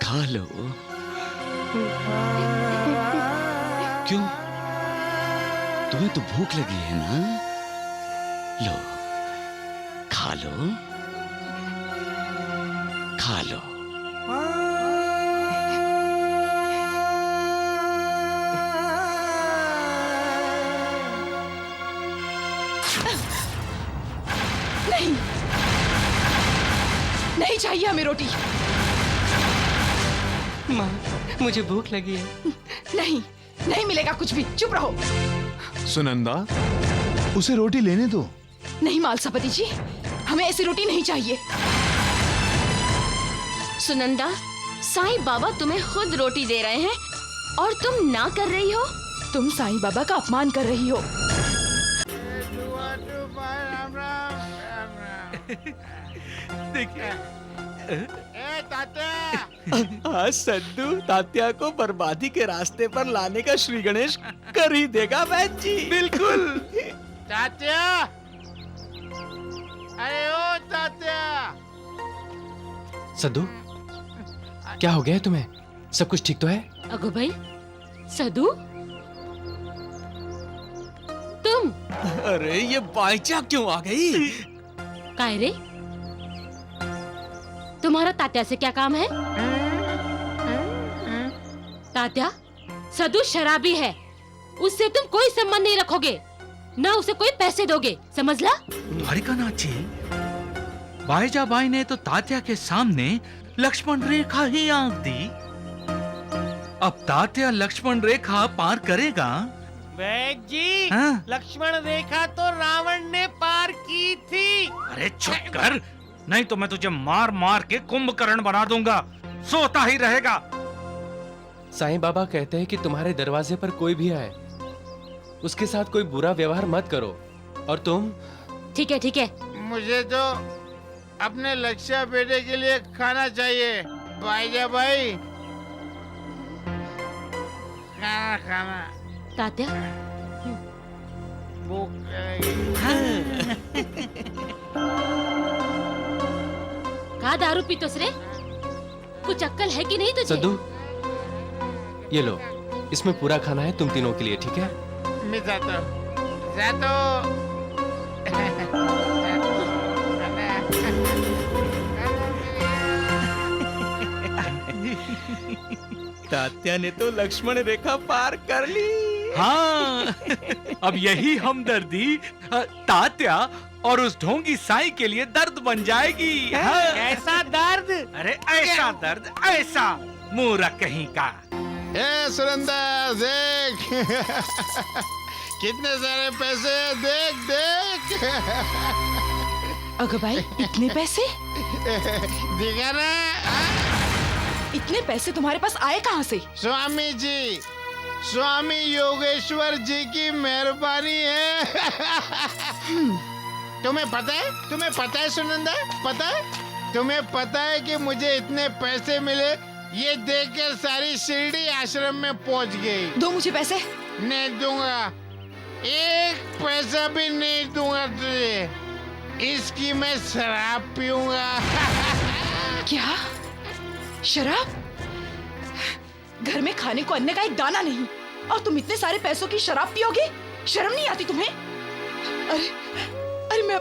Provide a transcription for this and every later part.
खा लो। क्यों, तुम्हें तो भूख लगी है ना? लो, खा लो, खा लो। नहीं, नहीं चाहिए हमें रोटी। माँ, मुझे भूख लगी है। नहीं, नहीं मिलेगा कुछ भी, चुप रहो। सुनंदा, उसे रोटी लेने दो। नहीं मालसापति जी, हमें ऐसी रोटी नहीं चाहिए। सुनंदा, साईं बाबा तुम्हें खुद रोटी दे रहे हैं और तुम ना कर रही हो। तुम साईं बाबा का अपमान कर रही हो। देखिए, आज सद्दू तात्या को बर्बादी के रास्ते पर लाने का श्री गणेश कर ही देगा बहन जी। बिल्कुल। तात्या, अरे ओ तात्या। सद्दू, क्या हो गया है तुम्हें? सब कुछ ठीक तो है? अगो भाई, सदू, तुम अरे ये बाईचा क्यों आ गई? काय रे? तुम्हारा तात्या से क्या काम है? तात्या, सदू शराबी है, उससे तुम कोई संबंध नहीं रखोगे, ना उसे कोई पैसे दोगे, समझ ला? द्वारिका नाथ जी, बाईजाबाई ने तो तात्या के सामने लक्ष्मण रेखा ही आंक दी। अब तात्या लक्ष्मण रेखा पार करेगा? बैग जी, हाँ? लक्ष्मण रेखा तो रावण ने पार की थी। अरे चुप कर, नहीं तो मैं तुझे मार मार के कुंभकर्ण बना दूंगा, सोता ही रहेगा। साईं बाबा कहते हैं कि तुम्हारे दरवाजे पर कोई भी आए, उसके साथ कोई बुरा व्यवहार मत करो। और तुम? ठीक है, ठीक है। मुझे तो अपने लक्ष्य बेटे के लिए खाना चाहिए। बाईजाबाई, खाना खाना। तात्या, भूख लगेगी। कहा दारू पीतोस रे? कुछ अक्कल है कि नहीं तुझे? सद्दू, ये लो, इसमें पूरा खाना है तुम तीनों के लिए, ठीक है? मैं जाता तात्या ने तो लक्ष्मण रेखा पार कर ली। हाँ, अब यही हमदर्दी तात्या और उस ढोंगी साईं के लिए दर्द बन जाएगी। हाँ? ऐसा दर्द? अरे ऐसा दर्द, ऐसा मूर्ख कहीं का। ए सुनंदा, देख कितने सारे पैसे, देख देख। अगो भाई, इतने पैसे? दिखा ना? इतने पैसे तुम्हारे पास आए कहाँ से? स्वामी जी, स्वामी योगेश्वर जी की मेहरबानी है। तुम्हें पता है? तुम्हें पता है सुनंदा? पता है? तुम्हें पता है कि मुझे इतने पैसे मिले, ये देखकर सारी शिरडी आश्रम में पहुंच गई। दो मुझे पैसे। नहीं दूंगा, एक पैसा भी नहीं दूंगा तुझे। इसकी मैं शराब पीऊंगा। क्या? शराब? घर में खाने को अन्न का एक दाना नहीं, और तुम इतने सारे पैसों की शराब पियोगे? शर्म नहीं आती तुम्हें? अरे अरे, मैं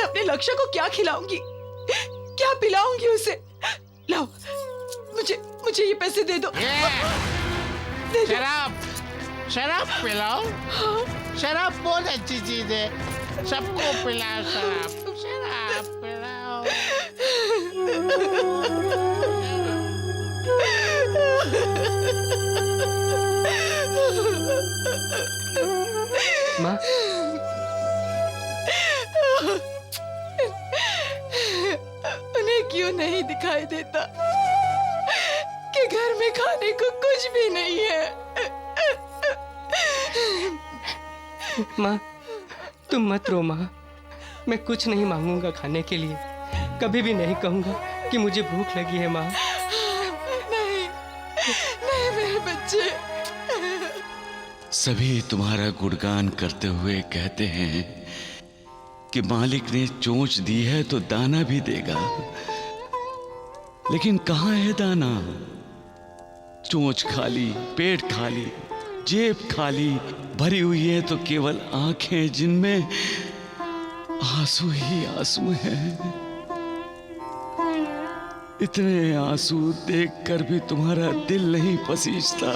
अपने लक्ष्य को क्या खिलाऊंगी, क्या पिलाऊंगी उसे? लाओ, मुझे ये पैसे दे दो। दे दो। शराब पिलाओ? शराब बहुत अच्छी चीज है, सबको पिलाओ शराब। शराब पिलाओ। माँ, उन्हें क्यों नहीं दिखाई देता कि घर में खाने को कुछ भी नहीं है? माँ, तुम मत रो माँ, मैं कुछ नहीं मांगूंगा खाने के लिए, कभी भी नहीं कहूंगा कि मुझे भूख लगी है माँ। नहीं, नहीं मेरे बच्चे। सभी तुम्हारा गुणगान करते हुए कहते हैं कि मालिक ने चोंच दी है तो दाना भी देगा। लेकिन कहाँ है दाना? चोंच खाली, पेट खाली, जेब खाली, भरी हुई है तो केवल आंखें जिनमें आंसू ही आंसू हैं। इतने आंसू देखकर भी तुम्हारा दिल नहीं पसीजता।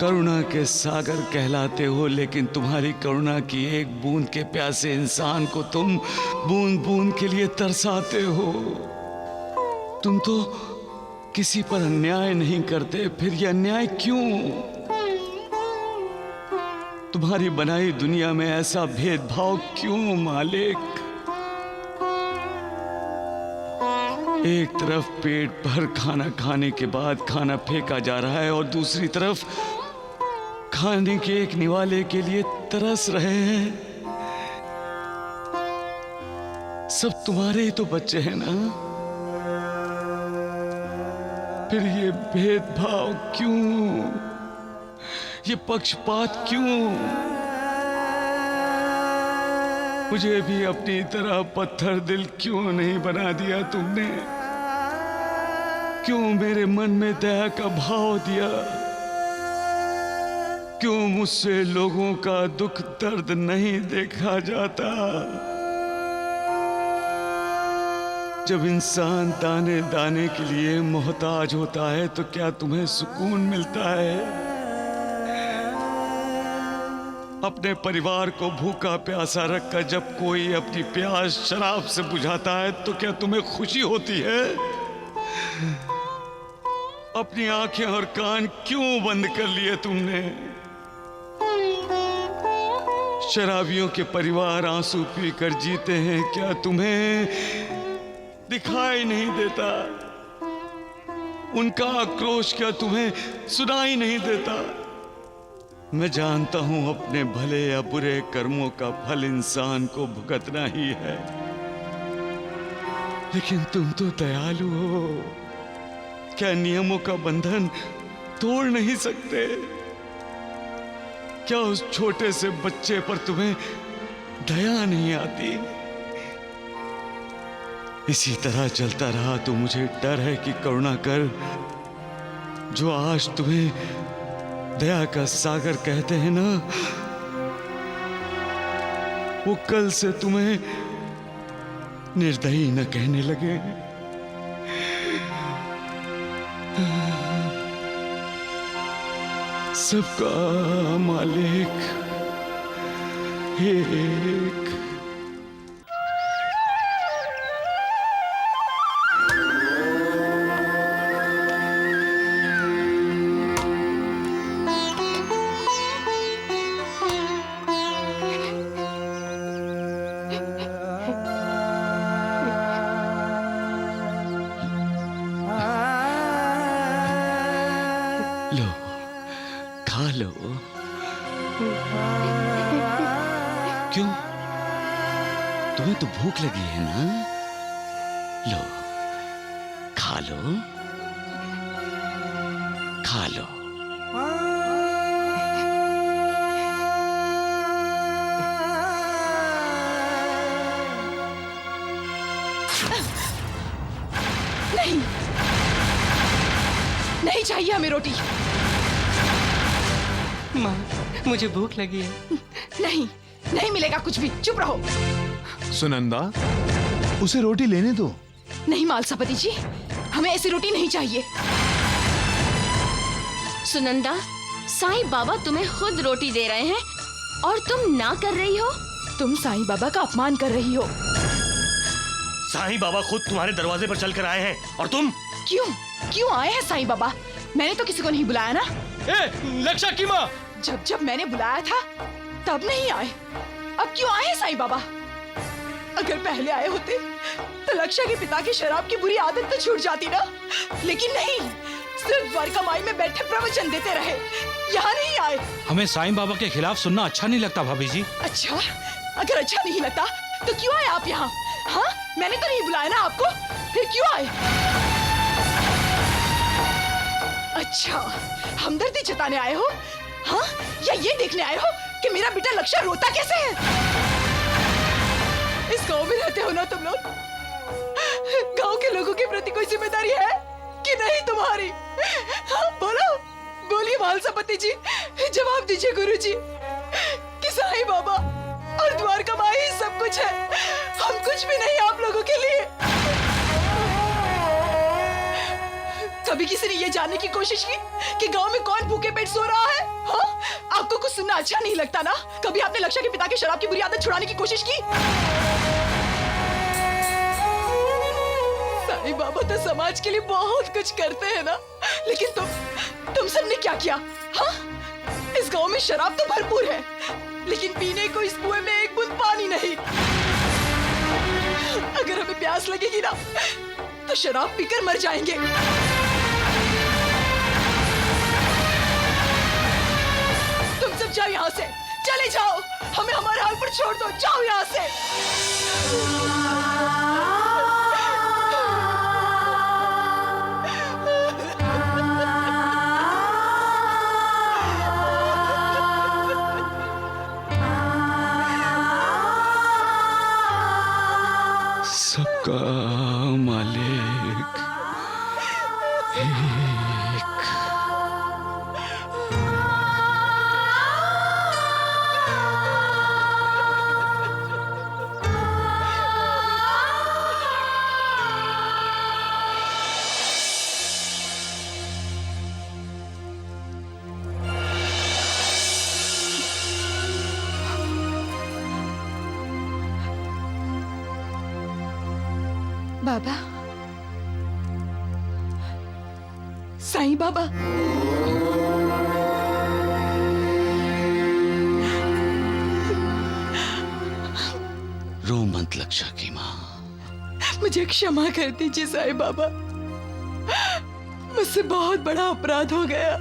करुणा के सागर कहलाते हो, लेकिन तुम्हारी करुणा की एक बूंद के प्यासे इंसान को तुम बूंद बूंद के लिए तरसाते हो। तुम तो किसी पर अन्याय नहीं करते, फिर यह अन्याय क्यों? तुम्हारी बनाई दुनिया में ऐसा भेदभाव क्यों मालिक? एक तरफ पेट भर खाना खाने के बाद खाना फेंका जा रहा है और दूसरी तरफ खाने के एक निवाले के लिए तरस रहे हैं। सब तुम्हारे ही तो बच्चे हैं ना? फिर ये भेदभाव क्यों? ये पक्षपात क्यों? मुझे भी अपनी तरह पत्थर दिल क्यों नहीं बना दिया तुमने? क्यों मेरे मन में दया का भाव दिया? क्यों मुझसे लोगों का दुख दर्द नहीं देखा जाता? जब इंसान दाने दाने के लिए मोहताज होता है तो क्या तुम्हें सुकून मिलता है? अपने परिवार को भूखा प्यासा रखकर जब कोई अपनी प्यास शराब से बुझाता है तो क्या तुम्हें खुशी होती है? अपनी आंखें और कान क्यों बंद कर लिए तुमने? शराबियों के परिवार आंसू पीकर जीते हैं, क्या तुम्हें दिखाई नहीं देता? उनका आक्रोश क्या तुम्हें सुनाई नहीं देता? मैं जानता हूं अपने भले या बुरे कर्मों का फल इंसान को भुगतना ही है, लेकिन तुम तो दयालु हो। क्या नियमों का बंधन तोड़ नहीं सकते? क्या उस छोटे से बच्चे पर तुम्हें दया नहीं आती? इसी तरह चलता रहा तो मुझे डर है कि करुणा कर, जो आज तुम्हें दया का सागर कहते हैं ना, वो कल से तुम्हें निर्दयी न कहने लगे। सबका मालिक एक। लो, खा लो। क्यों? तुम्हें तो भूख लगी है ना? लो, खा लो, खा लो। नहीं, नहीं चाहिए हमें रोटी। माँ, मुझे भूख लगी है। नहीं, नहीं मिलेगा कुछ भी। चुप रहो। सुनंदा, उसे रोटी लेने दो। नहीं मालसापति जी, हमें ऐसी रोटी नहीं चाहिए। सुनंदा, साईं बाबा तुम्हें खुद रोटी दे रहे हैं और तुम ना कर रही हो। तुम साईं बाबा का अपमान कर रही हो। साईं बाबा खुद तुम्हारे दरवाजे पर चल कर आए हैं और तुम? क्यों? क्यों आए हैं साईं बाबा? मैंने तो किसी को नहीं बुलाया ना। लक्षा की माँ, जब जब मैंने बुलाया था तब नहीं आए, अब क्यों आए हैं साईं बाबा? अगर पहले आए होते तो लक्षा के पिता की शराब की बुरी आदत तो छूट जाती ना, लेकिन नहीं, सिर्फ द्वारका माई में बैठे प्रवचन देते रहे, यहाँ नहीं आए। हमें साईं बाबा के खिलाफ सुनना अच्छा नहीं लगता भाभी जी। अच्छा, अगर अच्छा नहीं लगता तो क्यों आए आप यहाँ? हाँ, मैंने तो नहीं बुलाया ना आपको, फिर क्यों आए? अच्छा, हमदर्दी जताने आए हो? हाँ, या ये देखने आए हो कि मेरा बेटा लक्षा रोता कैसे है? इस गांव में रहते हो ना तुम लोग? गांव के लोगों के प्रति कोई जिम्मेदारी है कि नहीं तुम्हारी? हाँ, बोलो, बोलिए महालसापति जी, जवाब दीजिए गुरुजी कि साईं बाबा और द्वारका माई ही सब कुछ है, हम कुछ भी नहीं आप लोगों के लिए। कभी किसी ने ये जानने की कोशिश की कि गांव में कौन भूखे पेट सो रहा है? हाँ? आपको कुछ सुनना अच्छा नहीं लगता ना? कभी आपने लक्षा के पिता के शराब की बुरी आदत छुड़ाने की कोशिश की? साईं बाबा तो समाज के लिए बहुत कुछ करते हैं ना, लेकिन तुम सबने क्या किया? हाँ? इस गांव में शराब तो भरपूर है, लेकिन पीने को इस कुएं में एक बूंद पानी नहीं। अगर हमें प्यास लगेगी ना, तो शराब पीकर मर जाएंगे। तुम सब जाओ यहाँ से, चले जाओ, हमें हमारे हाल पर छोड़ दो, जाओ यहाँ से। सबका मालिक एक। बाबा, साईं बाबा, रो मत लक्षा की माँ। मुझे क्षमा कर दीजिए साईं बाबा, मुझसे बहुत बड़ा अपराध हो गया।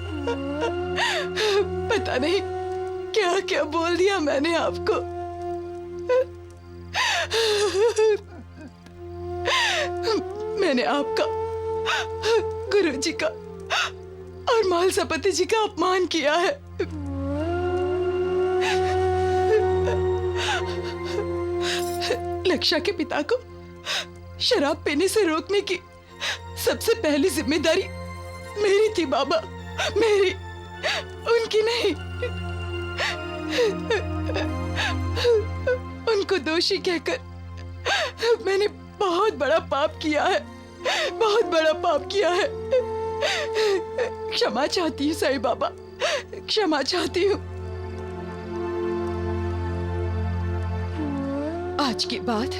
पता नहीं क्या क्या बोल दिया मैंने आपको। मैंने आपका, गुरुजी का और महालसापति जी का अपमान किया है। लक्षा के पिता को शराब पीने से रोकने की सबसे पहली जिम्मेदारी मेरी थी बाबा, मेरी, उनकी नहीं। उनको दोषी कहकर मैंने बहुत बड़ा पाप किया है, बहुत बड़ा पाप किया है। क्षमा चाहती हूँ साईं बाबा, क्षमा चाहती हूँ। आज के बाद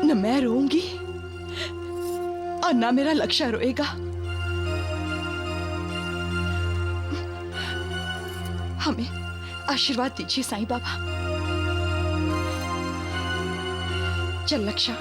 न मैं रोऊंगी और न मेरा लक्ष्य रोएगा। हमें आशीर्वाद दीजिए साईं बाबा। चल लक्षा।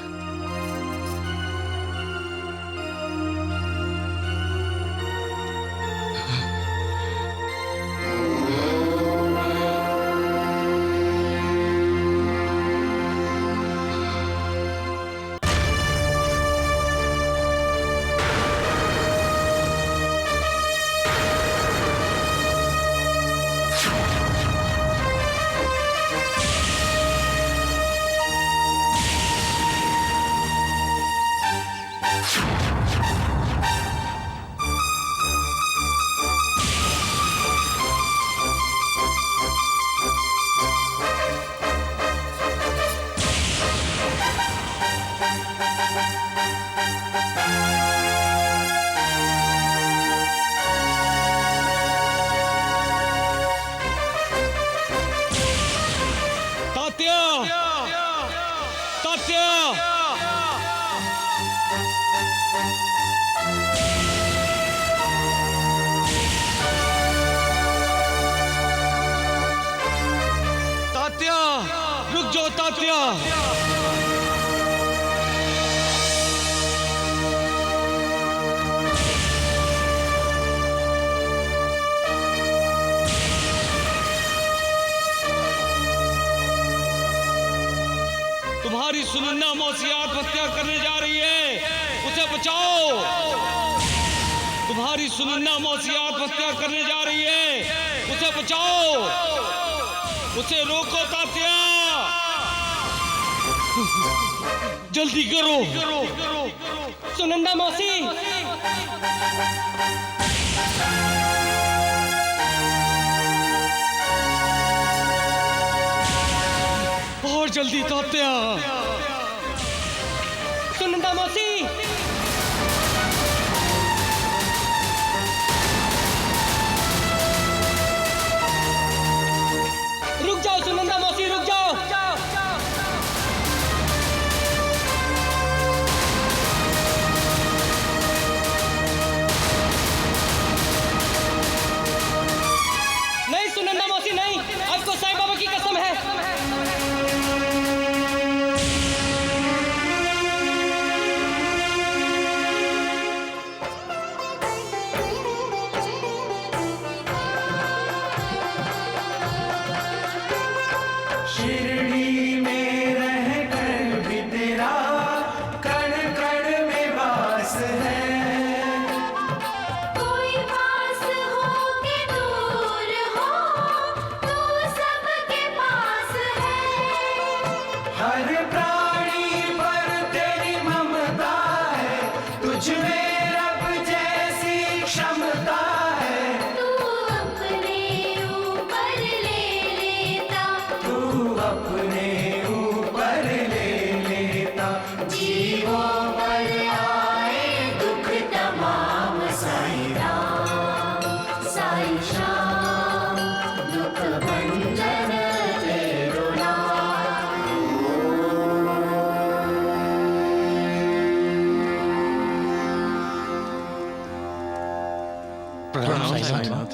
तुम्हारी सुनन्ना मौसी आत्महत्या करने जा रही है, उसे बचाओ। तुम्हारी सुनन्ना मौसी आत्महत्या करने जा रही है, उसे बचाओ, उसे रोको तात्या। जल्दी करो। सुनंदा मौसी, और जल्दी तात्या। सुनंदा मौसी, रुक जाओ सुनंदा मौसी, रुक जाओ। नहीं सुनंदा मौसी नहीं, आपको साईं बाबा की कसम है। शिरडी में रह कर भी तेरा कण कण में वास है। कोई पास हो के दूर हो, तू सबके पास है। हर प्राणी पर तेरी ममता है, तुझ में रब जैसी क्षमता है। तू अपने ऊपर ले लेता, तू अपने ऊपर ले लेता, जीवों पर आए दुख तमाम। साईं राम, साईं श्याम, दुख भंजन तेरो नाम। प्रणाम साईनाथ।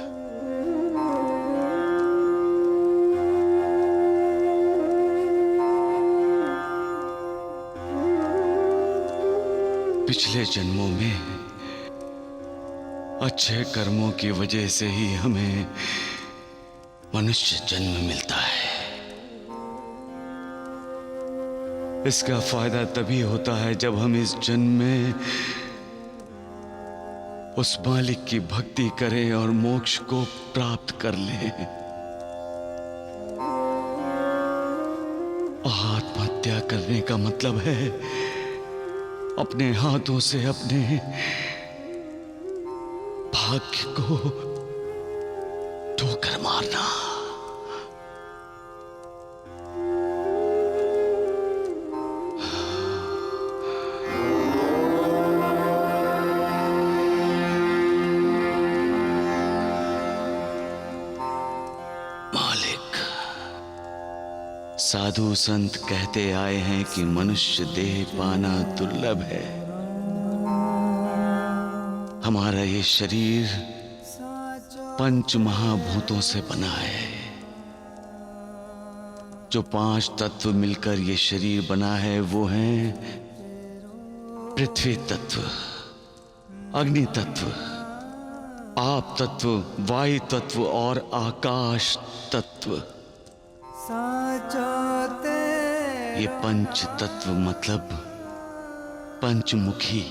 पिछले जन्मों में अच्छे कर्मों की वजह से ही हमें मनुष्य जन्म मिलता है। इसका फायदा तभी होता है जब हम इस जन्म में उस मालिक की भक्ति करें और मोक्ष को प्राप्त कर लें। आत्महत्या करने का मतलब है अपने हाथों से अपने भाग्य को ठोकर मारना। मालिक, साधु संत कहते आए हैं कि मनुष्य देह पाना दुर्लभ है। हमारा ये शरीर पंच महाभूतों से बना है। जो 5 तत्व मिलकर ये शरीर बना है वो हैं पृथ्वी तत्व, अग्नि तत्व, आप तत्व, वायु तत्व और आकाश तत्व। ये पंच तत्व मतलब पंचमुखी।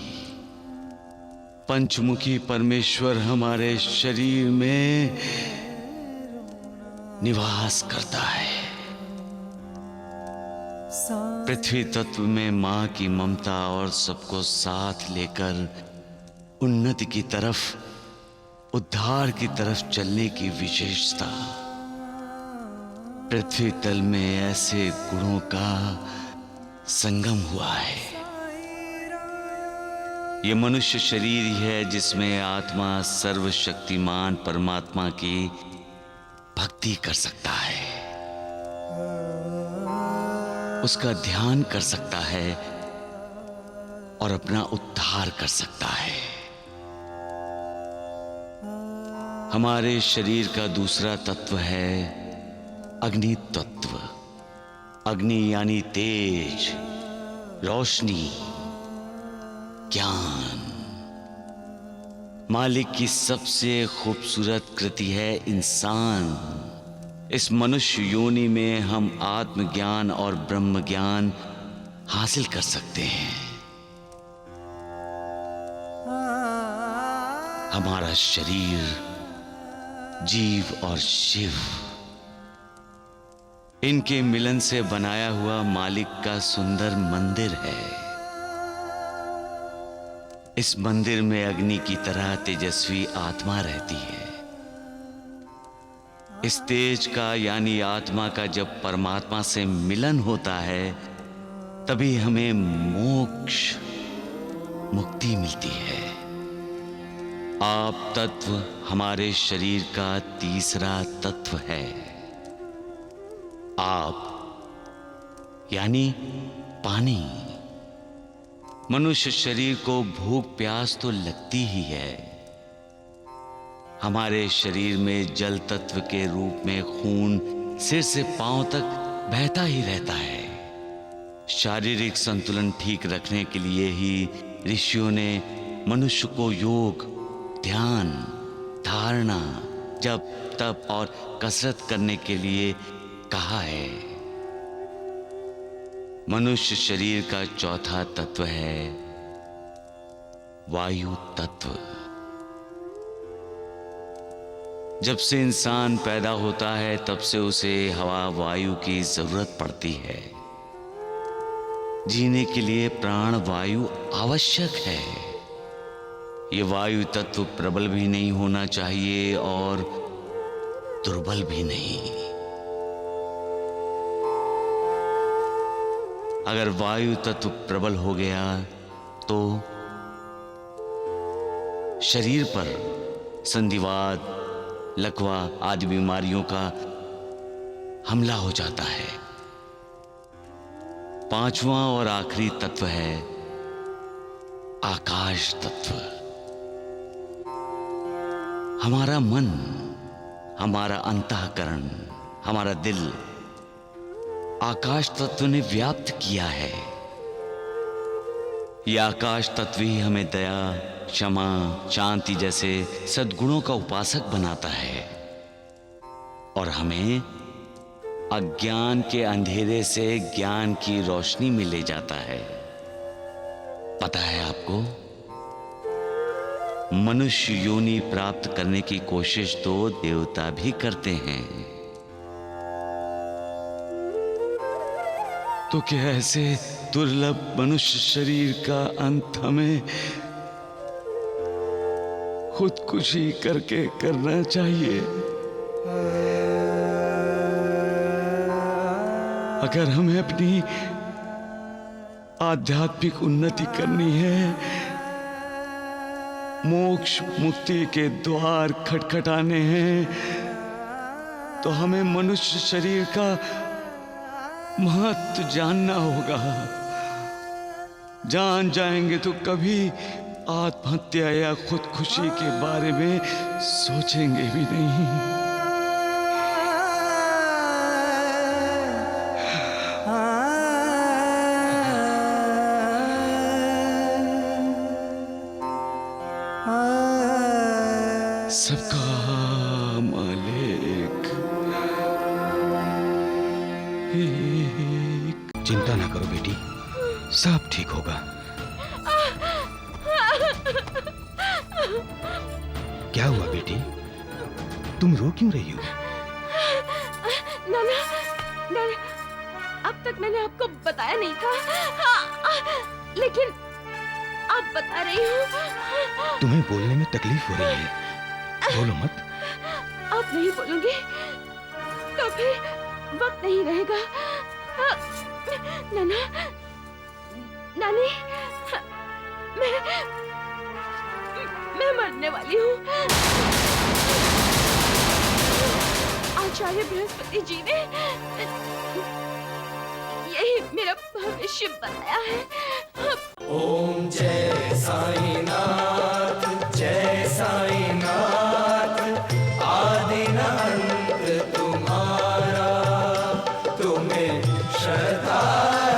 पंचमुखी परमेश्वर हमारे शरीर में निवास करता है। पृथ्वी तत्व में मां की ममता और सबको साथ लेकर उन्नति की तरफ, उद्धार की तरफ चलने की विशेषता। पृथ्वी तल में ऐसे गुणों का संगम हुआ है। ये मनुष्य शरीर ही है जिसमें आत्मा सर्वशक्तिमान परमात्मा की भक्ति कर सकता है, उसका ध्यान कर सकता है और अपना उद्धार कर सकता है। हमारे शरीर का दूसरा तत्व है अग्नि तत्व। अग्नि यानी तेज, रोशनी, ज्ञान। मालिक की सबसे खूबसूरत कृति है इंसान। इस मनुष्य योनि में हम आत्मज्ञान और ब्रह्म ज्ञान हासिल कर सकते हैं। हमारा शरीर, जीव और शिव, इनके मिलन से बनाया हुआ मालिक का सुंदर मंदिर है। इस मंदिर में अग्नि की तरह तेजस्वी आत्मा रहती है। इस तेज का यानी आत्मा का जब परमात्मा से मिलन होता है तभी हमें मोक्ष मुक्ति मिलती है। आप तत्व हमारे शरीर का तीसरा तत्व है। आप यानी पानी। मनुष्य शरीर को भूख प्यास तो लगती ही है। हमारे शरीर में जल तत्व के रूप में खून सिर से पांव तक बहता ही रहता है। शारीरिक संतुलन ठीक रखने के लिए ही ऋषियों ने मनुष्य को योग, ध्यान, धारणा, जप, तप और कसरत करने के लिए कहा है। मनुष्य शरीर का चौथा तत्व है वायु तत्व। जब से इंसान पैदा होता है तब से उसे हवा वायु की जरूरत पड़ती है। जीने के लिए प्राण वायु आवश्यक है। ये वायु तत्व प्रबल भी नहीं होना चाहिए और दुर्बल भी नहीं। अगर वायु तत्व प्रबल हो गया तो शरीर पर संधिवात, लकवा आदि बीमारियों का हमला हो जाता है। पांचवा और आखिरी तत्व है आकाश तत्व। हमारा मन, हमारा अंतःकरण, हमारा दिल आकाश तत्व ने व्याप्त किया है। यह आकाश तत्व ही हमें दया, क्षमा, शांति जैसे सद्गुणों का उपासक बनाता है और हमें अज्ञान के अंधेरे से ज्ञान की रोशनी में ले जाता है। पता है आपको, मनुष्य योनि प्राप्त करने की कोशिश तो देवता भी करते हैं। तो क्या ऐसे दुर्लभ मनुष्य शरीर का अंत हमें खुदकुशी करके करना चाहिए? अगर हमें अपनी आध्यात्मिक उन्नति करनी है, मोक्ष मुक्ति के द्वार खटखटाने हैं, तो हमें मनुष्य शरीर का महत्व जानना होगा। जान जाएंगे तो कभी आत्महत्या या खुदकुशी के बारे में सोचेंगे भी नहीं। सबका मालिक चिंता ना करो बेटी, सब ठीक होगा। क्या हुआ बेटी, तुम रो क्यों रही हो? नाना, नाना, अब तक मैंने आपको बताया नहीं था, लेकिन आप बता रही हो। तुम्हें बोलने में तकलीफ हो रही है, बोलो मत। आप नहीं बोलोगे तो फिर वक्त नहीं रहेगा। नाना, नानी, मैं मरने वाली हूँ। आचार्य बृहस्पति जी ने यही मेरा भविष्य बताया है। ओम जय साईनाथ, जय साईनाथ, आदि न अंत तुम्हारा, तुम्हें श्रद्धा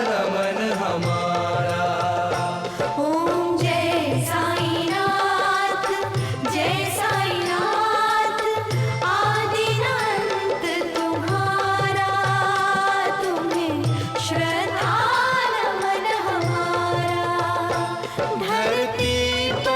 रमन हमारा। ओम जय साईनाथ, जय साईनाथ, आदि न अंत तुम्हारा, तुम्हें श्रद्धा रमन हमारा। धरती पर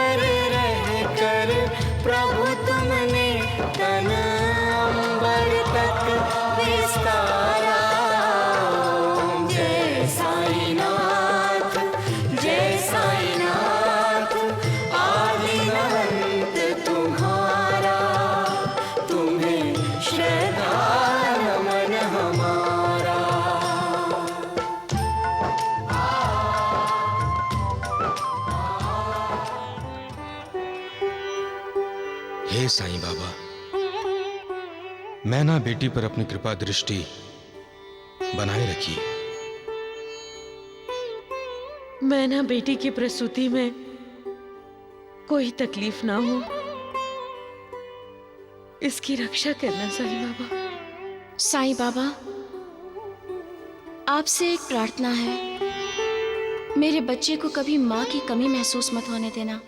हे साईं बाबा, मैना बेटी पर अपनी कृपा दृष्टि बनाए रखिए। मैना बेटी की प्रसूति में कोई तकलीफ ना हो, इसकी रक्षा करना साईं बाबा। साईं बाबा, आपसे एक प्रार्थना है, मेरे बच्चे को कभी माँ की कमी महसूस मत होने देना।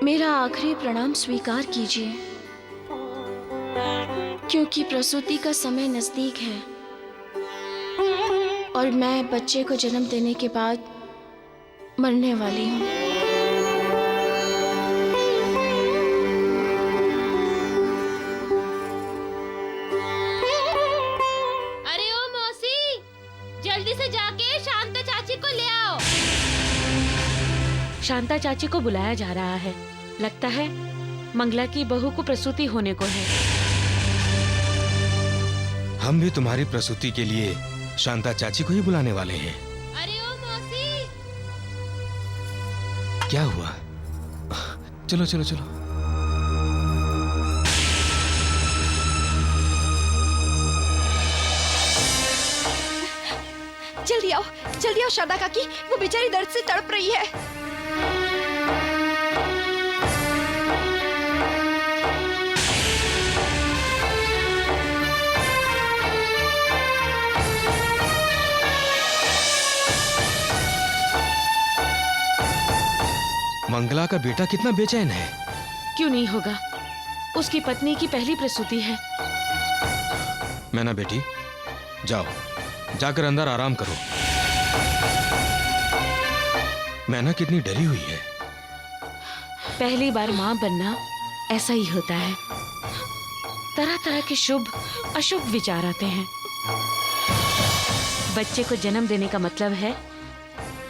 मेरा आखिरी प्रणाम स्वीकार कीजिए, क्योंकि प्रसूति का समय नजदीक है और मैं बच्चे को जन्म देने के बाद मरने वाली हूँ। अरे ओ मौसी, जल्दी से जाके शांता चाची को ले आओ। शांता चाची को बुलाया जा रहा है। लगता है मंगला की बहू को प्रसूति होने को है। हम भी तुम्हारी प्रसूति के लिए शांता चाची को ही बुलाने वाले हैं। अरे ओ मौसी, क्या हुआ? चलो चलो चलो। जल्दी आओ, जल्दी आओ शारदा काकी, वो बेचारी दर्द से तड़प रही है। मंगला का बेटा कितना बेचैन है। क्यों नहीं होगा, उसकी पत्नी की पहली प्रसूति है। मैना बेटी, जाओ, जाकर अंदर आराम करो। मैना कितनी डरी हुई है। पहली बार माँ बनना ऐसा ही होता है। तरह तरह के शुभ अशुभ विचार आते हैं। बच्चे को जन्म देने का मतलब है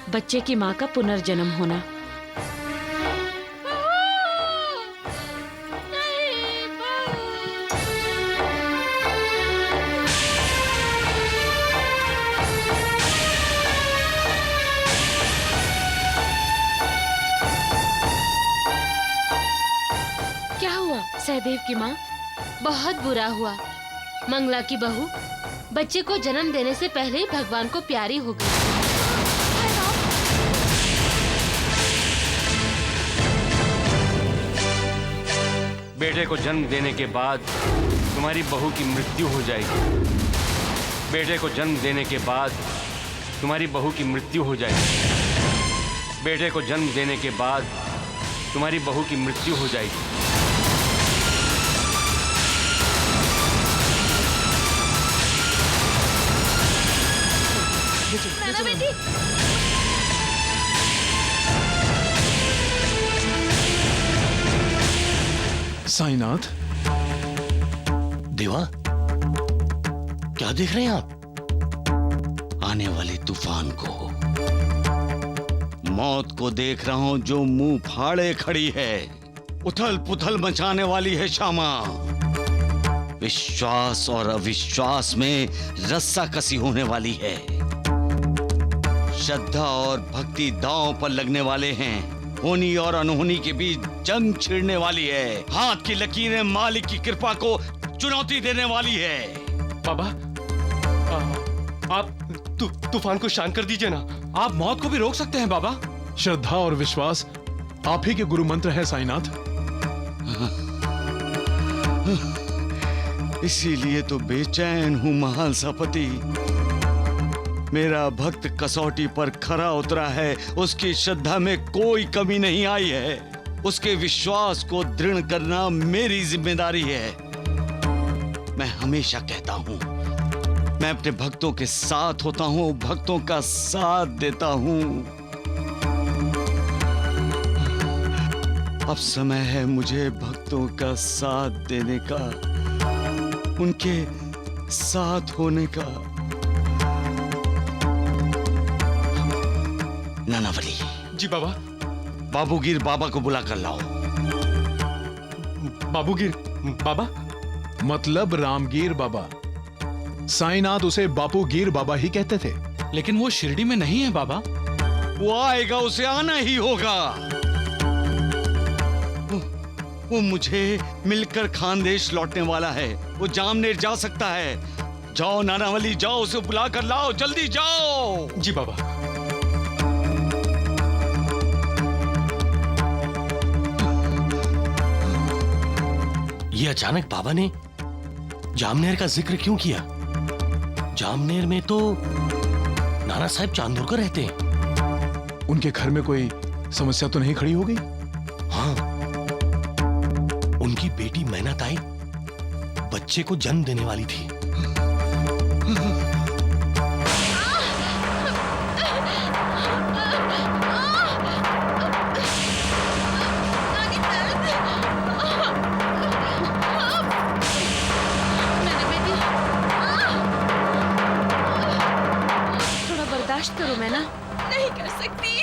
बच्चे की माँ का पुनर्जन्म होना। सहदेव की माँ, बहुत बुरा हुआ। मंगला की बहू बच्चे को जन्म देने से पहले ही भगवान को प्यारी हो गई। बेटे को जन्म देने के बाद तुम्हारी बहू की मृत्यु हो जाएगी। बेटे को जन्म देने के बाद तुम्हारी बहू की मृत्यु हो जाएगी। बेटे को जन्म देने के बाद तुम्हारी बहू की मृत्यु हो जाएगी। मैना बेटी, साईनाथ, देवा, क्या देख रहे हैं आप? आने वाले तूफान को, मौत को देख रहा हूं जो मुंह फाड़े खड़ी है, उथल पुथल मचाने वाली है श्यामा। विश्वास और अविश्वास में रस्सा कसी होने वाली है। श्रद्धा और भक्ति दांव पर लगने वाले हैं। होनी और अनहोनी के बीच जंग छिड़ने वाली है। हाथ की लकीरें मालिक की कृपा को चुनौती देने वाली है। बाबा, आप तूफान को शांत कर दीजिए ना। आप मौत को भी रोक सकते हैं बाबा। श्रद्धा और विश्वास आप ही के गुरु मंत्र है साईनाथ। इसीलिए तो बेचैन हूं महान सपति। मेरा भक्त कसौटी पर खरा उतरा है। उसकी श्रद्धा में कोई कमी नहीं आई है। उसके विश्वास को दृढ़ करना मेरी जिम्मेदारी है। मैं हमेशा कहता हूं, मैं अपने भक्तों के साथ होता हूं, भक्तों का साथ देता हूं। अब समय है मुझे भक्तों का साथ देने का, उनके साथ होने का। नानावली। जी बाबा। बाबूगीर बाबा को बुला कर लाओ। बाबूगीर बाबा मतलब रामगीर बाबा। साईनाथ उसे बापूगीर बाबा ही कहते थे। लेकिन वो शिरडी में नहीं है बाबा। वो आएगा, उसे आना ही होगा। वो मुझे मिलकर खानदेश लौटने वाला है। वो जामनेर जा सकता है। जाओ नानावली, जाओ उसे बुला कर लाओ, जल्दी जाओ। जी बाबा। ये अचानक बाबा ने जामनेर का जिक्र क्यों किया? जामनेर में तो नाना साहब चांदोरकर रहते हैं। उनके घर में कोई समस्या तो नहीं खड़ी हो गई? हाँ, उनकी बेटी मैनाताई बच्चे को जन्म देने वाली थी। थोड़ा बर्दाश्त करो मैं ना नहीं कर सकती।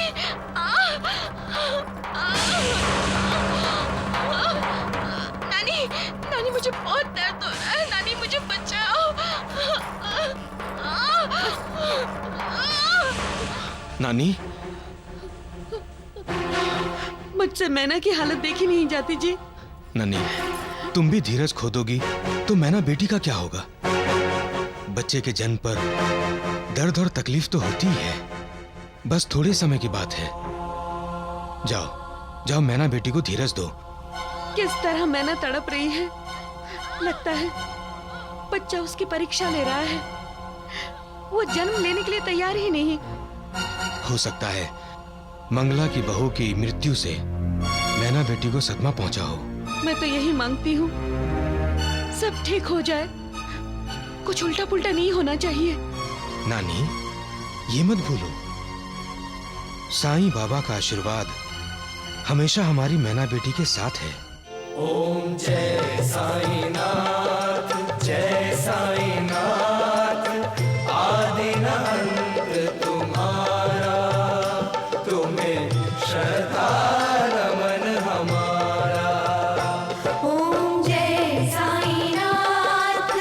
नानी, नानी मुझे बहुत दर्द हो रहा है। नानी मुझे बचाओ। नानी, मुझसे मैना की हालत देखी नहीं जाती जी। नानी, तुम भी धीरज खो दोगी तो मैना बेटी का क्या होगा? बच्चे के जन्म पर दर्द और तकलीफ तो होती ही है, बस थोड़े समय की बात है। जाओ जाओ, मैना बेटी को धीरज दो। किस तरह मैना तड़प रही है। लगता है बच्चा उसकी परीक्षा ले रहा है। वो जन्म लेने के लिए तैयार ही नहीं। हो सकता है मंगला की बहू की मृत्यु से मैना बेटी को सदमा पहुंचा हो। मैं तो यही मांगती हूँ सब ठीक हो जाए, कुछ उल्टा पुल्टा नहीं होना चाहिए। नानी, ये मत भूलो, साईं बाबा का आशीर्वाद हमेशा हमारी मैना बेटी के साथ है। ओम जय साईनाथ, जय साईनाथ, आदि न अंत तुम्हारा, तुम्हें श्रद्धा नमन हमारा। ओम जय साईनाथ,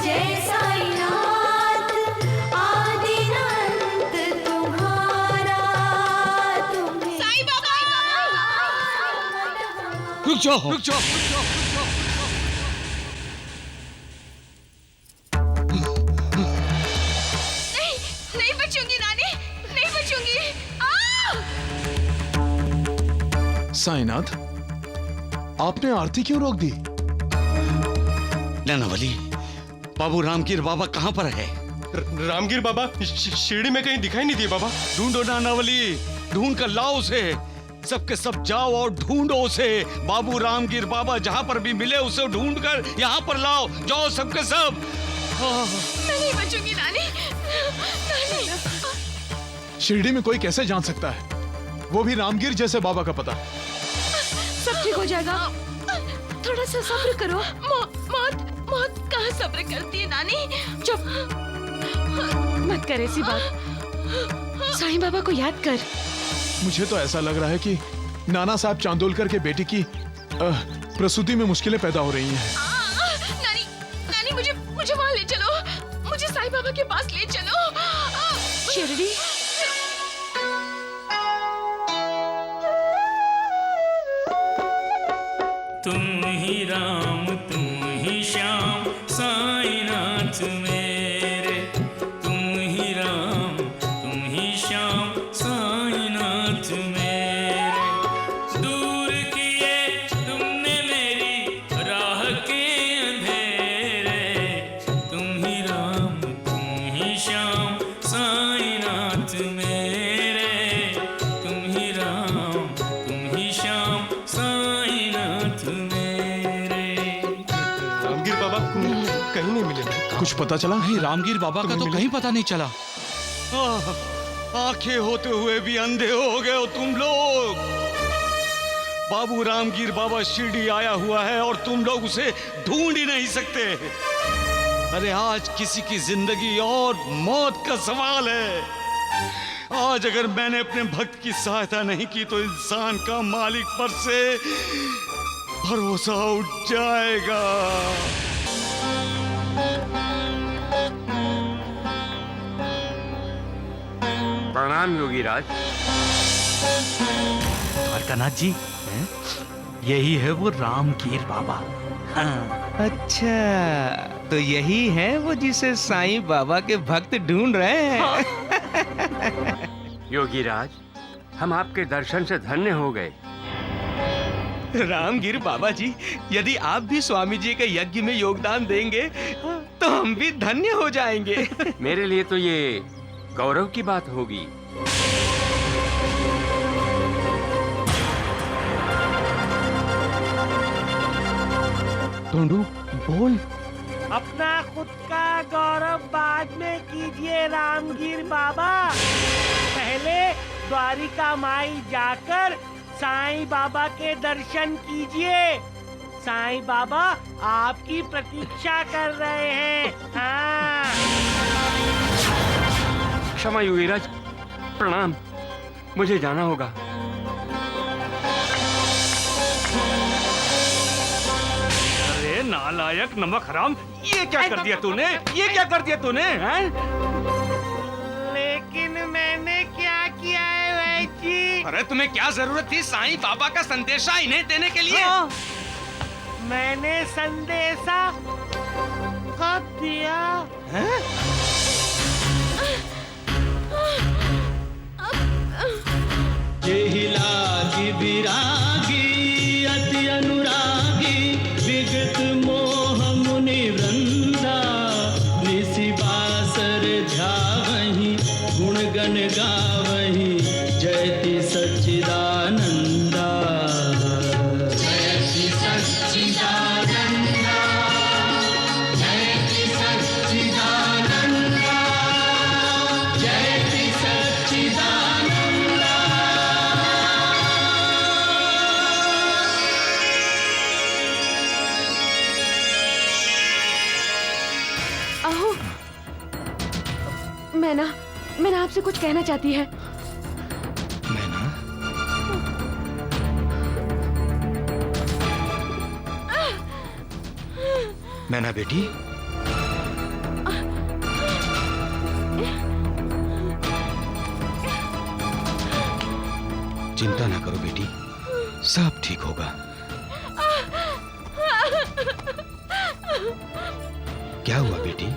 जय साईनाथ, आदि न अंत तुम्हारा, तुम्हें साईं बाबा। रुक जाओ, रुक जाओ, रुक जाओ, नहीं बचूंगी नानी, नहीं बचूंगी। साईनाथ, आपने आरती क्यों रोक दी? नानावली, बाबू रामगीर बाबा कहाँ पर है? रामगीर बाबा शिरडी में कहीं दिखाई नहीं दिए बाबा। ढूंढो नानावली, ढूंढ कर लाओ उसे। सबके सब जाओ और ढूंढो उसे। बाबू रामगीर बाबा जहाँ पर भी मिले उसे ढूंढ कर यहाँ पर लाओ। जाओ सबके सब। मैं नहीं बचूंगी नानी, नानी। शिरडी में कोई कैसे जान सकता है, वो भी रामगीर जैसे बाबा का पता। सब ठीक हो जाएगा, थोड़ा सा सब्र करो। मौत मौत कहाँ सब्र करती है नानी। चुप मत कर ऐसी बात। साईं बाबा को याद कर। मुझे तो ऐसा लग रहा है कि नाना साहब चांदोलकर के बेटी की प्रसूति में मुश्किलें पैदा हो रही हैं। नानी, नानी मुझे वहाँ ले चलो। मुझे साईं बाबा के पास ले चलो। शिरडी। तुम ही राम, तुम ही श्याम, साईनाथ मेरे। तुम ही राम, तुम ही श्याम, साईनाथ मेरे। दूर किए तुमने मेरी राह के अंधेरे। तुम ही राम, तुम ही श्याम, साईनाथ मेरे। तुम ही राम, तुम ही श्याम, साईनाथ मेरे। रामगीर बाबा कहीं नहीं मिले। कुछ पता चला? नहीं, रामगीर बाबा का तो कहीं पता नहीं चला। आंखें होते हुए भी अंधे हो गए हो तुम लोग। बाबू रामगीर बाबा शिरडी आया हुआ है और तुम लोग उसे ढूंढ ही नहीं सकते। अरे आज किसी की जिंदगी और मौत का सवाल है। आज अगर मैंने अपने भक्त की सहायता नहीं की तो इंसान का मालिक पर से भरोसा उठ जाएगा। प्रणाम योगीराज। द्वारकानाथ जी, यही है वो रामगीर बाबा। हाँ। अच्छा, तो यही है वो जिसे साईं बाबा के भक्त ढूंढ रहे हैं। योगीराज, हम आपके दर्शन से धन्य हो गए। रामगीर बाबा जी, यदि आप भी स्वामी जी के यज्ञ में योगदान देंगे तो हम भी धन्य हो जाएंगे। मेरे लिए तो ये गौरव की बात होगी। टोंडू बोल। अपना खुद का गौरव बाद में कीजिए रामगीर बाबा। पहले द्वारिका माई जाकर साईं बाबा के दर्शन कीजिए। साईं बाबा आपकी प्रतीक्षा कर रहे हैं। हाँ। क्षमा योगीराज, प्रणाम, मुझे जाना होगा। अरे नालायक, नमक हराम, ये क्या कर दिया तूने? ये क्या कर दिया तूने? हैं? लेकिन मैंने क्या किया है भाई जी? अरे तुम्हें क्या जरूरत थी साईं बाबा का संदेशा इन्हें देने के लिए? मैंने संदेशा कब दिया? जेहि लागी विरागी अति अनुरागी विगत मोह मुनि वृंदा निसि बासर ध्यावहि गुण गण गावहि जयति सच्चिदानंदा। जयति सच्चिदानंदा, जयति सच्चिदानंदा, जयति सच्चिदानंदा। अहो, मैना आपसे कुछ कहना चाहती है। मैना बेटी, चिंता ना करो बेटी, सब ठीक होगा। क्या हुआ बेटी,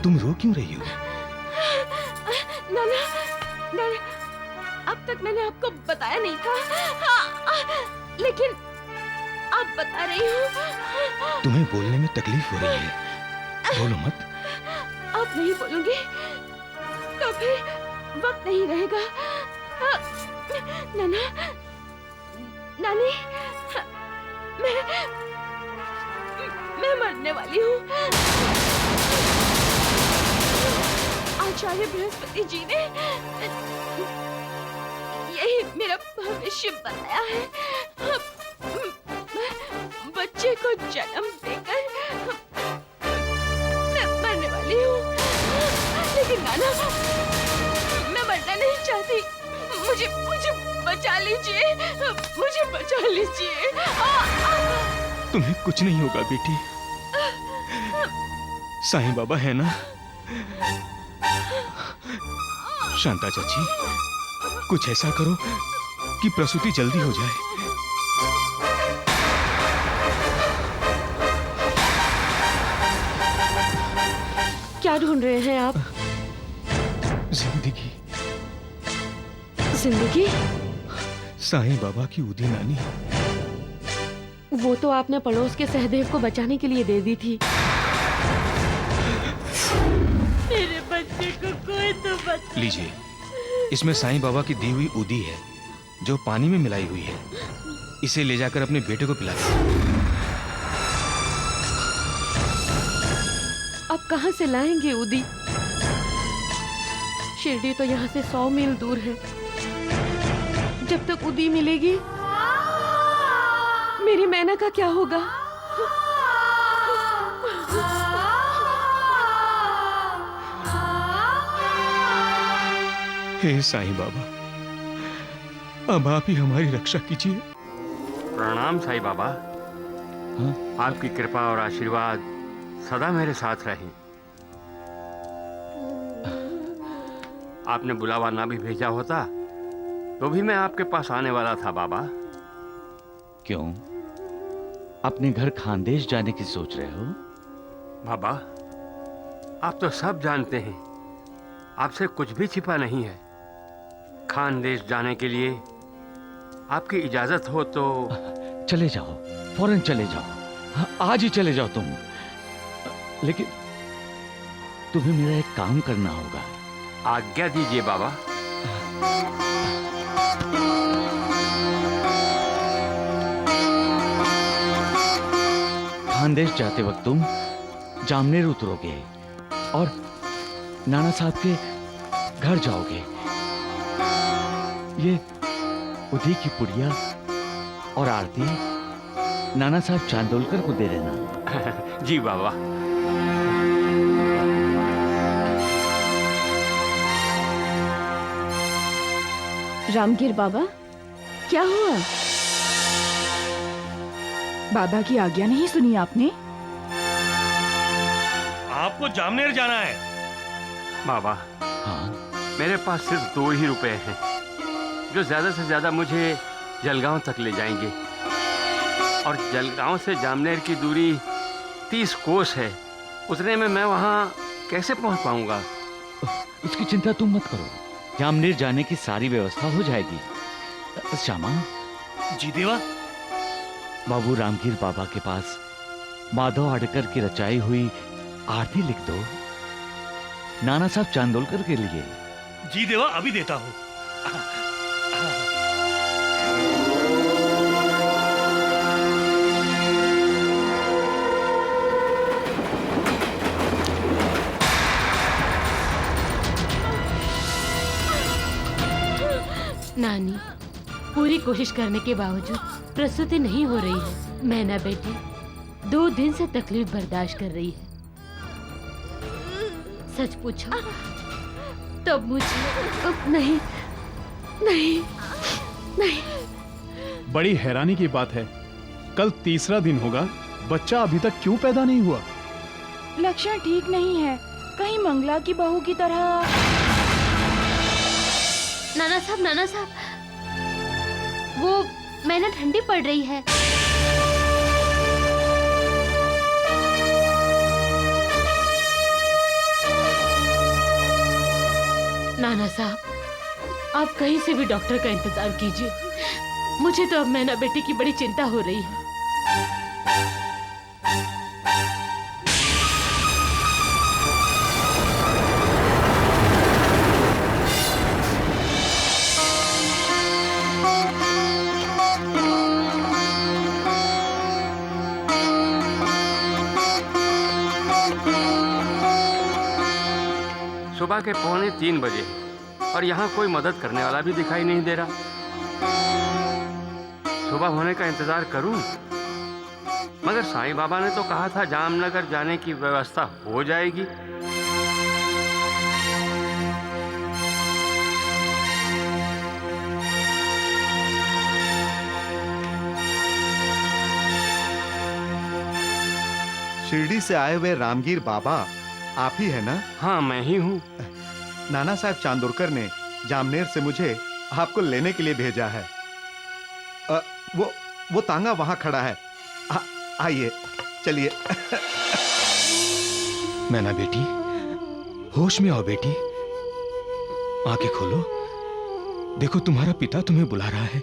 तुम रो क्यों रही हो? नाना, अब तक मैंने आपको बताया नहीं था, लेकिन आप बता रही हो। तुम्हें बोलने में तकलीफ हो रही है, बोलो मत। आप नहीं बोलूंगी तो फिर वक्त नहीं रहेगा। नाना, नानी, मैं मरने वाली हूँ। आचार्य बृहस्पति जी ने यही मेरा भविष्य बताया है। बच्चे को जन्म देकर मैं मरने वाली हूँ। लेकिन नाना, मैं मरना नहीं चाहती। मुझे बचा लीजिए, मुझे बचा लीजिए। तुम्हें कुछ नहीं होगा बेटी, साईं बाबा है ना। शांता चाची, कुछ ऐसा करो कि प्रसूति जल्दी हो जाए। क्या ढूंढ रहे हैं आप? जिंदगी। जिंदगी? साईं बाबा की उदी नानी। वो तो आपने पड़ोस के सहदेव को बचाने के लिए दे दी थी। मेरे बच्चे को कोई तो बचा। लीजिए, इसमें साईं बाबा की दी हुई उदी है जो पानी में मिलाई हुई है। इसे ले जाकर अपने बेटे को पिला दो। अब कहाँ से लाएंगे उदी? शिरडी तो यहाँ से 100 मील दूर है। जब तक उदी मिलेगी, मेरी मैना का क्या होगा? हे साईं बाबा, अब आप ही हमारी रक्षा कीजिए। प्रणाम साईं बाबा। आपकी कृपा और आशीर्वाद सदा मेरे साथ रहे। आपने बुलावा ना भी भेजा होता तो भी मैं आपके पास आने वाला था बाबा। क्यों? अपने घर खानदेश जाने की सोच रहे हो? बाबा, आप तो सब जानते हैं, आपसे कुछ भी छिपा नहीं है। खानदेश जाने के लिए आपकी इजाजत हो तो चले जाओ, फौरन चले जाओ। हाँ, आज ही चले जाओ तुम। लेकिन तुम्हें मेरा एक काम करना होगा। आज्ञा दीजिए बाबा। खानदेश जाते वक्त तुम जामनेर उतरोगे और नाना साहब के घर जाओगे। ये उदी की पुड़िया और आरती नाना साहब चांदोलकर को दे देना। जी बाबा। रामगीर बाबा, क्या हुआ? बाबा की आज्ञा नहीं सुनी आपने? आपको जामनेर जाना है बाबा। हाँ? मेरे पास सिर्फ 2 ही रुपए हैं, जो ज्यादा से ज्यादा मुझे जलगांव तक ले जाएंगे। और जलगांव से जामनेर की दूरी 30 कोस है। उतने में मैं वहां कैसे पहुंच पाऊंगा? उसकी चिंता तुम मत करो, जामनेर जाने की सारी व्यवस्था हो जाएगी। श्यामा। जी देवा। बाबू रामगीर बाबा के पास माधव आडकर की रचाई हुई आरती लिख दो, नाना साहब चांदोलकर के लिए। जी देवा, अभी देता हूँ। नानी, पूरी कोशिश करने के बावजूद प्रसूति नहीं हो रही है। मैना बेटी 2 दिन से तकलीफ बर्दाश्त कर रही है। सच पूछो तब मुझे नहीं नहीं नहीं। बड़ी हैरानी की बात है, कल 3रा दिन होगा, बच्चा अभी तक क्यों पैदा नहीं हुआ? लक्षण ठीक नहीं है, कहीं मंगला की बहू की तरह। नाना साहब, वो मैना ठंडी पड़ रही है। नाना साहब, आप कहीं से भी डॉक्टर का इंतजार कीजिए। मुझे तो अब मैना बेटी की बड़ी चिंता हो रही है। सुबह के 2:45 बजे और यहाँ कोई मदद करने वाला भी दिखाई नहीं दे रहा। सुबह होने का इंतजार करूं, मगर साईं बाबा ने तो कहा था जामनगर जाने की व्यवस्था हो जाएगी। शिरडी से आए हुए रामगीर बाबा आप ही है ना? हाँ, मैं ही हूँ। नाना साहब चांदोरकर ने जामनेर से मुझे आपको लेने के लिए भेजा है। वो तांगा वहां खड़ा है, आइए चलिए। मैना बेटी, होश में आओ बेटी, आंखें खोलो। देखो तुम्हारा पिता तुम्हें बुला रहा है।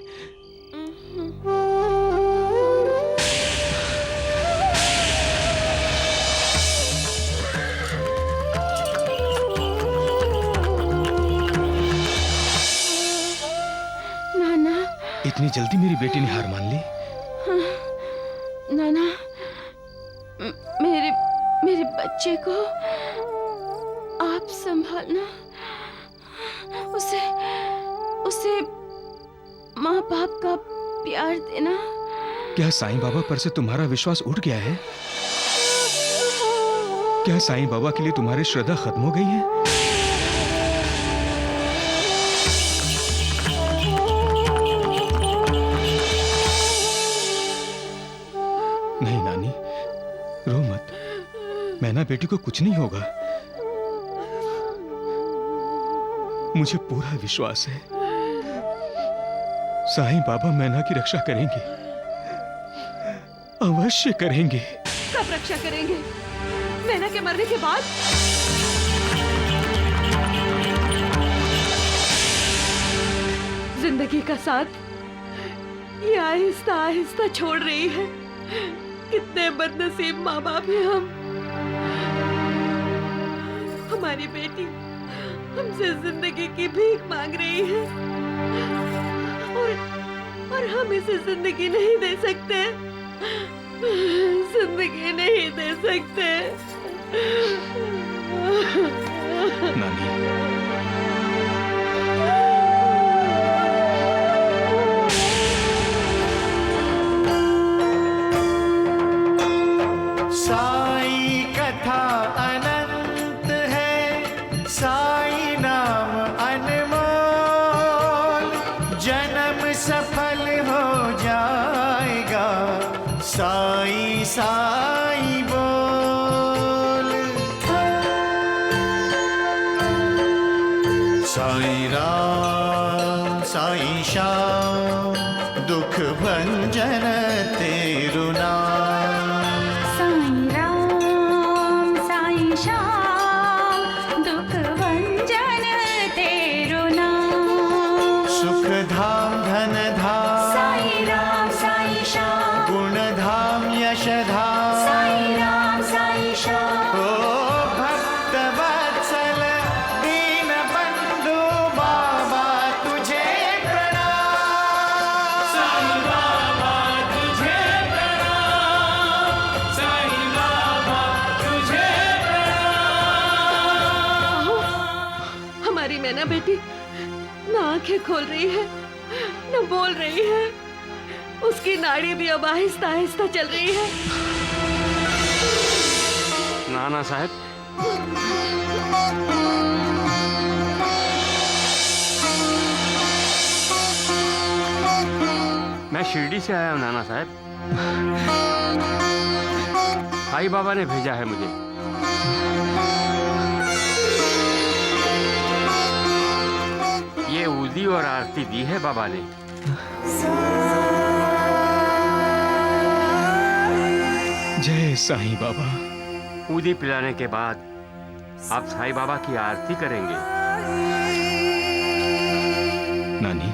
इतनी जल्दी मेरी बेटी ने हार मान ली? नाना, मेरे बच्चे को आप संभालना, उसे माँ बाप का प्यार देना। क्या साईं बाबा पर से तुम्हारा विश्वास उठ गया है? क्या साईं बाबा के लिए तुम्हारी श्रद्धा खत्म हो गई है? नहीं नानी, रो मत। मैना बेटी को कुछ नहीं होगा, मुझे पूरा विश्वास है। साईं बाबा मैना की रक्षा करेंगे। अवश्य करेंगे। कब रक्षा करेंगे? नैना के मरने के बाद? जिंदगी का साथ ये आहिस्ता आहिस्ता छोड़ रही है। कितने बदनसीब माँ बाप हैं हम। हमारी बेटी हमसे जिंदगी की भीख मांग रही है और हम इसे जिंदगी नहीं दे सकते। जिंदगी नहीं दे सकते। नानी, साई कथा अनंत है, साई नाम अनमोल, जन्म सफल हो जाएगा, साई साई बोल। साई राम साई श्याम, दुख भंजन तेरु नाम। साई राम साई श्याम, दुख भंजन तेरो नाम। सुख धाम धन धाम, साई राम साई श्याम, गुण धाम यश धाम, साई राम साई श्याम। ओ भक्त वत्सल दीन बंधु बाबा तुझे प्रणाम। साई बाबा तुझे प्रणाम, साई बाबा तुझे हमारी मैना बेटी ना आंखें खोल रही है, न बोल रही है। उसकी नाड़ी भी अब आहिस्ता आहिस्ता चल रही है। नाना साहब, मैं शिरडी से आया हूँ नाना साहब। साईं बाबा ने भेजा है मुझे। ये ऊदी और आरती दी है बाबा ने। जय साईं बाबा। ऊदी पिलाने के बाद आप साईं बाबा की आरती करेंगे। नानी,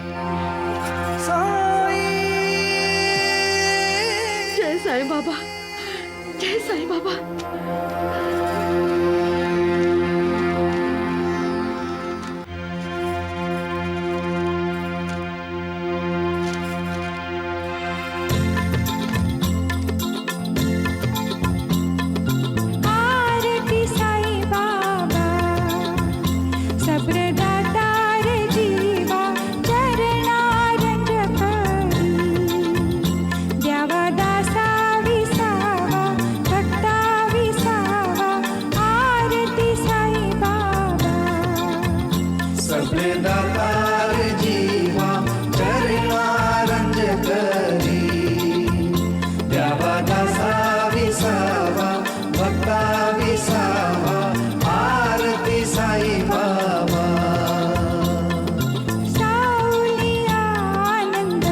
जय साईं बाबा, जय साईं बाबा। आरती साई बाबा, सब्रदातार जीवा, चरणा रंज करी, द्यावा दासा विसावा, भक्ता विसावा, आरती साई बाबा। सब्रदातार जीवा, चरणा रंज करी, द्यावा दासा विसावा, भक्ता विसावा, आरती साई बाबा। सावली आनंद,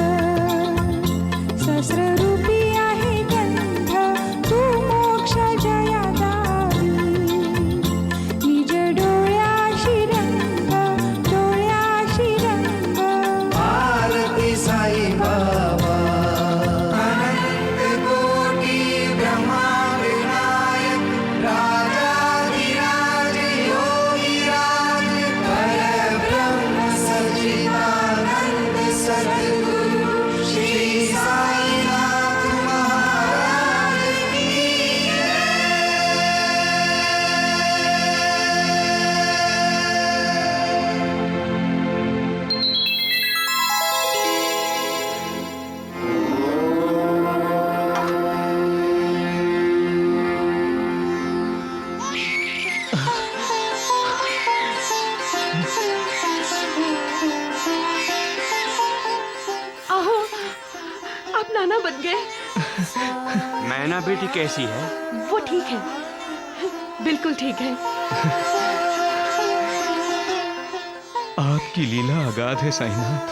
सहस्ररूपी आहे गंध, तू मोक्ष जयादावी, निज डोळ्याशी रंग, डोळ्याशी रंग, आरती साई बाबा। अनंत कोटि ब्रह्मांड नायक, राजाधिराज योगीराज, परब्रह्म सच्चिदानंद सद्गुरु श्री साईनाथ महाराज की आहो, आप नाना बन गए। मैना बेटी कैसी है? वो ठीक है, बिल्कुल ठीक है। आपकी लीला अगाध है साईनाथ।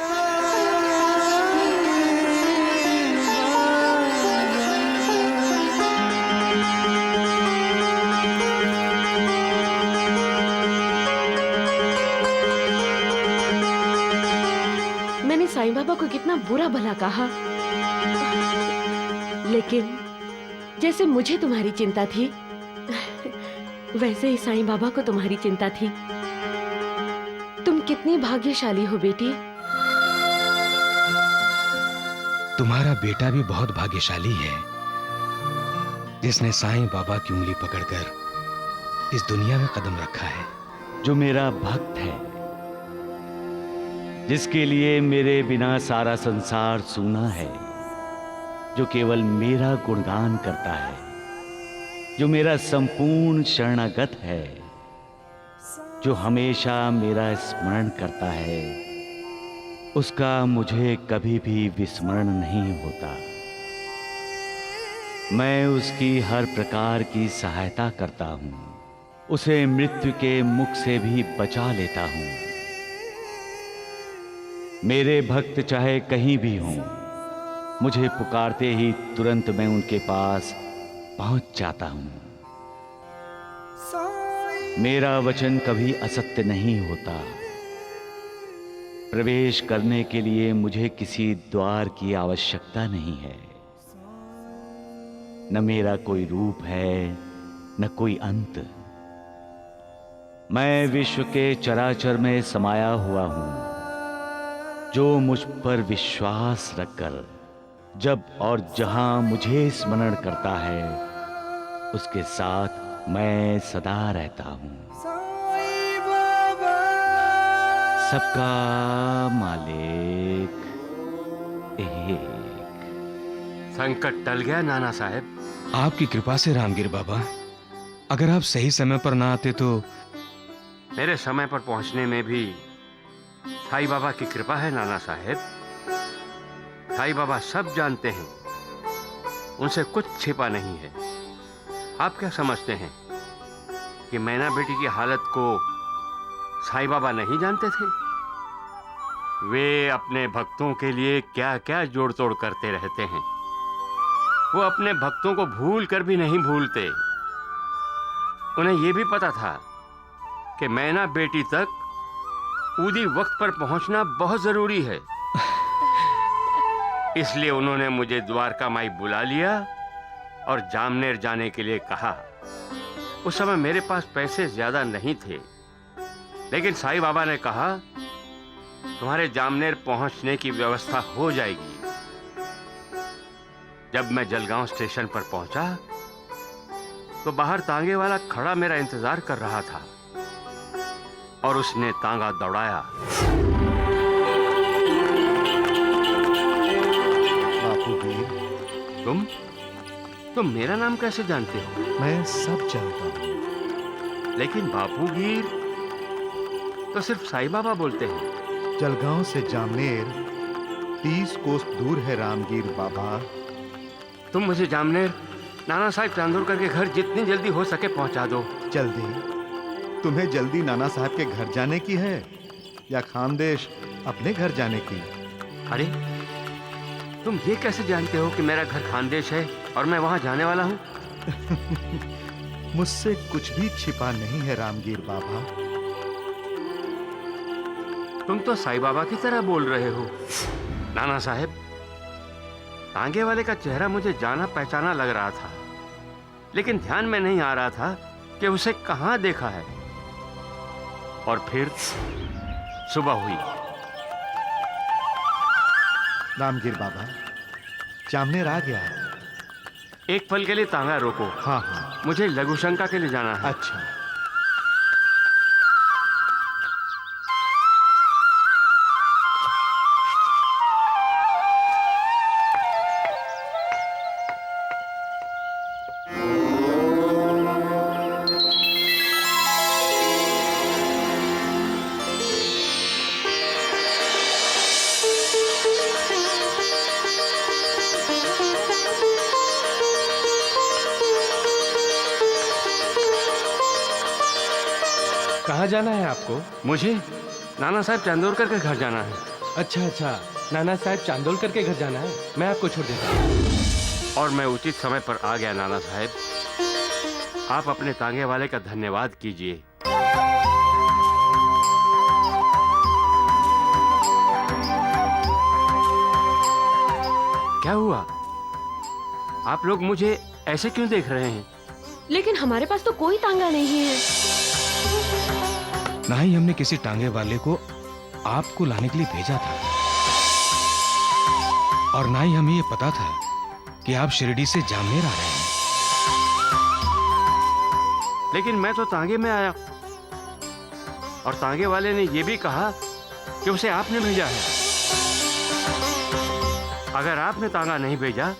कितना बुरा भला कहा, लेकिन जैसे मुझे तुम्हारी चिंता थी वैसे ही साईं बाबा को तुम्हारी चिंता थी। तुम कितनी भाग्यशाली हो बेटी। तुम्हारा बेटा भी बहुत भाग्यशाली है जिसने साईं बाबा की उंगली पकड़कर इस दुनिया में कदम रखा है। जो मेरा भक्त है, जिसके लिए मेरे बिना सारा संसार सूना है, जो केवल मेरा गुणगान करता है, जो मेरा संपूर्ण शरणागत है, जो हमेशा मेरा स्मरण करता है, उसका मुझे कभी भी विस्मरण नहीं होता। मैं उसकी हर प्रकार की सहायता करता हूं, उसे मृत्यु के मुख से भी बचा लेता हूं। मेरे भक्त चाहे कहीं भी हों, मुझे पुकारते ही तुरंत मैं उनके पास पहुंच जाता हूं। मेरा वचन कभी असत्य नहीं होता। प्रवेश करने के लिए मुझे किसी द्वार की आवश्यकता नहीं है। न मेरा कोई रूप है, न कोई अंत। मैं विश्व के चराचर में समाया हुआ हूं। जो मुझ पर विश्वास रखकर जब और जहां मुझे स्मरण करता है, उसके साथ मैं सदा रहता हूं। सबका मालिक एक। संकट टल गया नाना साहब। आपकी कृपा से रामगिर बाबा। अगर आप सही समय पर ना आते तो। मेरे समय पर पहुंचने में भी साईं बाबा की कृपा है नाना साहब। साईं बाबा सब जानते हैं, उनसे कुछ छिपा नहीं है। आप क्या समझते हैं कि मैना बेटी की हालत को साईं बाबा नहीं जानते थे? वे अपने भक्तों के लिए क्या क्या जोड़ तोड़ करते रहते हैं। वो अपने भक्तों को भूल कर भी नहीं भूलते। उन्हें यह भी पता था कि मैना बेटी तक ऊदी वक्त पर पहुंचना बहुत जरूरी है। इसलिए उन्होंने मुझे द्वारका माई बुला लिया और जामनेर जाने के लिए कहा। उस समय मेरे पास पैसे ज्यादा नहीं थे, लेकिन साईं बाबा ने कहा तुम्हारे जामनेर पहुंचने की व्यवस्था हो जाएगी। जब मैं जलगांव स्टेशन पर पहुंचा तो बाहर तांगे वाला खड़ा मेरा इंतजार कर रहा था और उसने तांगा दौड़ाया। बापूवीर, तुम मेरा नाम कैसे जानते हो? मैं सब जानता हूँ। लेकिन बापूवीर तो सिर्फ साईं बाबा बोलते हैं। जलगांव से जामनेर 30 कोस दूर है रामगीर बाबा। तुम मुझे जामनेर नाना साहब चांदोरकर के घर जितनी जल्दी हो सके पहुंचा दो। जल्दी? तुम्हें जल्दी नाना साहब के घर जाने की है या खानदेश अपने घर जाने की? अरे तुम ये कैसे जानते हो कि मेरा घर खानदेश है और मैं वहां जाने वाला हूं? मुझसे कुछ भी छिपा नहीं है रामगीर बाबा। तुम तो साईं बाबा की तरह बोल रहे हो। नाना साहब, तांगे वाले का चेहरा मुझे जाना पहचाना लग रहा था, लेकिन ध्यान में नहीं आ रहा था कि उसे कहां देखा है। और फिर सुबह हुई। रामगीर बाबा, जामनेर आ गया। एक पल के लिए तांगा रोको। हाँ हाँ, मुझे लघुशंका के लिए जाना है। अच्छा। कहाँ जाना है आपको? मुझे नाना साहब चांदोरकर के घर जाना है। अच्छा अच्छा, नाना साहब चांदोलकर के घर जाना है। मैं आपको छोड़ देता हूँ। और मैं उचित समय पर आ गया नाना साहब। आप अपने तांगे वाले का धन्यवाद कीजिए। क्या हुआ? आप लोग मुझे ऐसे क्यों देख रहे हैं? लेकिन हमारे पास तो कोई तांगा नहीं है। ना ही हमने किसी टांगे वाले को आपको लाने के लिए भेजा था, और ना ही हमें ये पता था कि आप शिरडी से जामनेर आ रहे हैं। लेकिन मैं तो तांगे में आया, और तांगे वाले ने यह भी कहा कि उसे आपने भेजा है। अगर आपने तांगा नहीं भेजा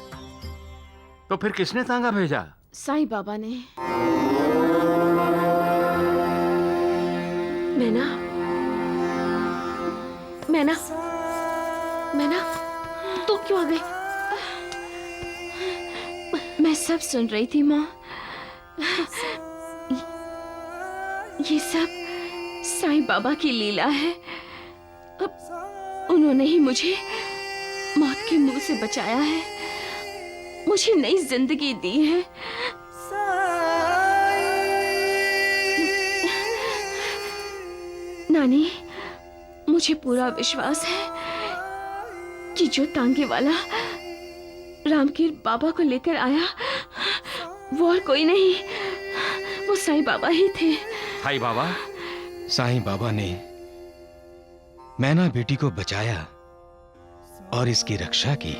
तो फिर किसने तांगा भेजा? साईं बाबा ने। मैना, मैना, मैना, तू क्यों आ गई? मैं सब सुन रही थी माँ। ये सब साईं बाबा की लीला है। अब उन्होंने ही मुझे मौत के मुंह से बचाया है, मुझे नई जिंदगी दी है। नानी, मुझे पूरा विश्वास है कि जो तांगे वाला रामकीर बाबा को लेकर आया वो और कोई नहीं, वो साईं बाबा ही थे। साईं बाबा? साईं बाबा ने मैना बेटी को बचाया और इसकी रक्षा की।